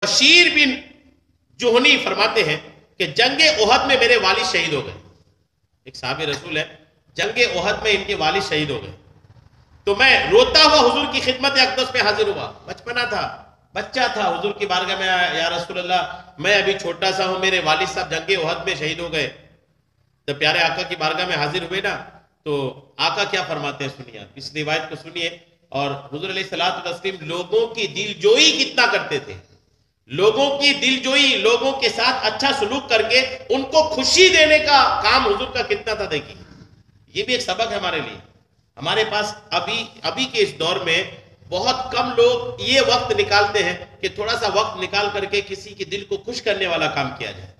بشیر بن جوہنی فرماتے ہیں کہ جنگ احد میں میرے والد شہید ہو گئے. ایک صحابی رسول ہے، جنگ احد میں ان کے والد شہید ہو گئے. تو میں روتا ہوا حضور کی خدمت اقدس میں حاضر ہوا. بچپنا تھا، بچہ تھا، حضور کی بارگاہ میں آیا، یا رسول اللہ میں ابھی چھوٹا سا ہوں، میرے والد صاحب جنگ احد میں شہید ہو گئے. جب پیارے آقا کی بارگاہ میں حاضر ہوئے نا، تو آقا کیا فرماتے ہیں سنیے، آپ اس روایت کو سنیے. اور حضور علیہ الصلوۃ والتسلیم لوگوں کی دل جوئی کتنا کرتے تھے، لوگوں کی دل جوئی، لوگوں کے ساتھ اچھا سلوک کر کے ان کو خوشی دینے کا کام حضور کا کتنا تھا. دیکھیے یہ بھی ایک سبق ہے ہمارے لیے. ہمارے پاس ابھی کے اس دور میں بہت کم لوگ یہ وقت نکالتے ہیں کہ تھوڑا سا وقت نکال کر کے کسی کے دل کو خوش کرنے والا کام کیا جائے.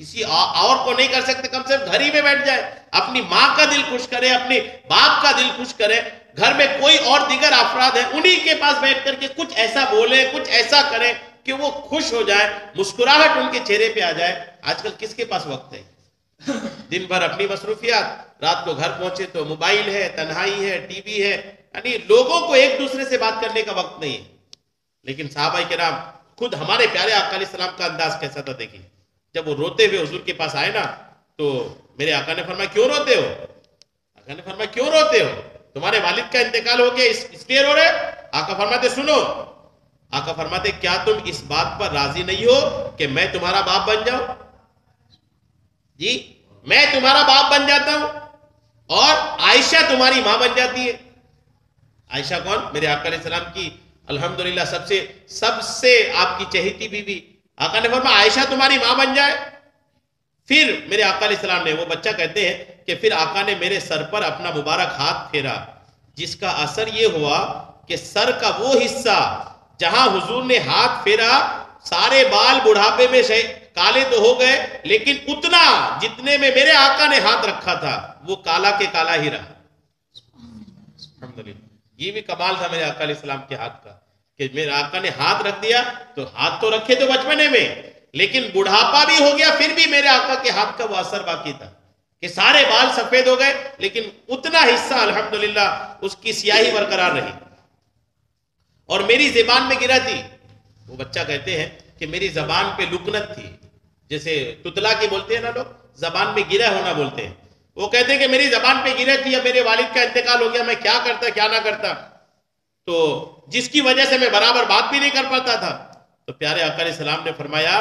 کسی اور کو نہیں کر سکتے، کم سے کم گھر ہی میں بیٹھ جائے، اپنی ماں کا دل خوش کرے، اپنے باپ کا دل خوش کرے. گھر میں کوئی اور دیگر افراد ہیں، انہی کے پاس بیٹھ کر کے کچھ ایسا بولے، کچھ ایسا کرے کہ وہ خوش ہو جائے، مسکراہٹ ان کے چہرے پہ آ جائے. آج کل کس کے پاس وقت ہے؟ دن بھر اپنی مصروفیات، رات کو گھر پہنچے تو موبائل ہے، تنہائی ہے، ٹی وی ہے، یعنی لوگوں کو ایک دوسرے سے بات کرنے کا وقت نہیں ہے. لیکن صحابہ کرام، خود ہمارے پیارے آقا علیہ السلام کا انداز کیسا تھا دیکھیے. جب وہ روتے ہوئے حضور کے پاس آئے نا، تو میرے آقا نے فرمایا کیوں روتے ہو؟ آقا نے فرمایا کیوں روتے ہو؟ تمہارے والد کا انتقال ہو گیا، اس لیے رو رہے؟ آقا فرماتے سنو، آقا فرماتے کیا تم اس بات پر راضی نہیں ہو کہ میں تمہارا باپ بن جاؤں؟ جی میں تمہارا باپ بن جاتا ہوں اور عائشہ تمہاری ماں بن جاتی ہے. عائشہ کون؟ میرے آقا علیہ السلام کی الحمدللہ سب سے آپ کی چہیتی بیوی. آقا نے فرمایا عائشہ تمہاری ماں بن جائے. پھر میرے آقا علیہ السلام نے، وہ بچہ کہتے ہیں کہ پھر آقا نے میرے سر پر اپنا مبارک ہاتھ پھیرا، جس کا اثر یہ ہوا کہ سر کا وہ حصہ جہاں حضور نے ہاتھ پھیرا، سارے بال بڑھاپے میں کالے تو ہو گئے، لیکن اتنا جتنے میں میرے آقا نے ہاتھ رکھا تھا وہ کالا کے کالا ہی رہا. الحمدللہ یہ بھی کمال تھا میرے آقا علیہ السلام کے ہاتھ کا کہ میرے آقا نے ہاتھ رکھ دیا. تو ہاتھ تو رکھے تو بچپنے میں، لیکن بڑھاپا بھی ہو گیا، پھر بھی میرے آقا کے ہاتھ کا وہ اثر باقی تھا کہ سارے بال سفید ہو گئے، لیکن اتنا حصہ الحمدللہ اس کی سیاہی برقرار رہی. اور میری زبان میں گرا تھی. وہ بچہ کہتے ہیں کہ میری زبان پہ لکنت تھی، جیسے تتلا کی بولتے ہیں نا لوگ، زبان میں گرا ہونا بولتے ہیں. وہ کہتے ہیں کہ میری زبان پہ گرا تھی، اب میرے والد کا انتقال ہو گیا، میں کیا کرتا کیا نہ کرتا، تو جس کی وجہ سے میں برابر بات بھی نہیں کر پاتا تھا. تو پیارے آقا علیہ السلام نے فرمایا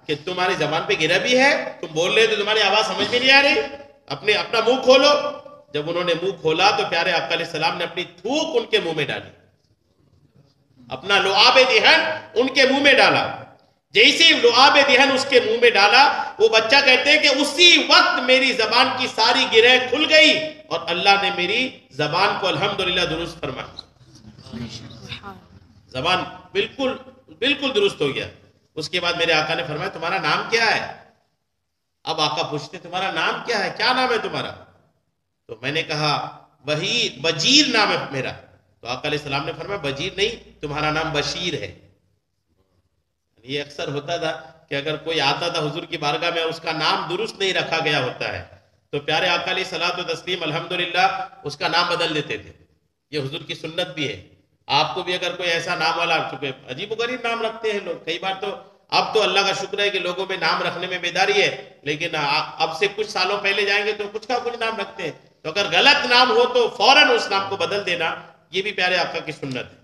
کہ تمہاری زبان پہ گرا بھی ہے، تم بول رہے تو تمہاری آواز سمجھ میں نہیں آ رہی، اپنا منہ کھولو. جب انہوں نے منہ کھولا تو پیارے آقا علیہ السلام نے اپنی تھوک ان کے منہ میں ڈالی، اپنا لعاب دہن ان کے منہ میں ڈالا. جیسے لعاب دہن اس کے منہ میں ڈالا، وہ بچہ کہتے ہیں کہ اسی وقت میری زبان کی ساری گرہ کھل گئی اور اللہ نے میری زبان کو الحمدللہ درست فرمایا. زبان بالکل درست ہو گیا. اس کے بعد میرے آقا نے فرمایا تمہارا نام کیا ہے؟ اب آقا پوچھتے تمہارا نام کیا ہے، کیا نام ہے تمہارا؟ تو میں نے کہا بجیر نام ہے میرا. تو آقا علیہ السلام نے فرمایا بجیر نہیں، تمہارا نام بشیر ہے. یہ اکثر ہوتا تھا کہ اگر کوئی آتا تھا حضور کی بارگاہ میں، اس کا نام درست نہیں رکھا گیا ہوتا ہے، تو پیارے آقا علیہ الصلوۃ والتسلیم الحمدللہ اس کا نام بدل دیتے تھے. یہ حضور کی سنت بھی ہے. آپ کو بھی اگر کوئی ایسا نام والا، چونکہ عجیب و غریب نام رکھتے ہیں لوگ کئی بار، تو اب تو اللہ کا شکر ہے کہ لوگوں میں نام رکھنے میں بیداری ہے، لیکن اب سے کچھ سالوں پہلے جائیں گے تو کچھ کا کچھ نام رکھتے ہیں. تو اگر غلط نام ہو تو فوراً اس نام کو بدل دینا، یہ بھی پیارے آقا کی سنت ہے.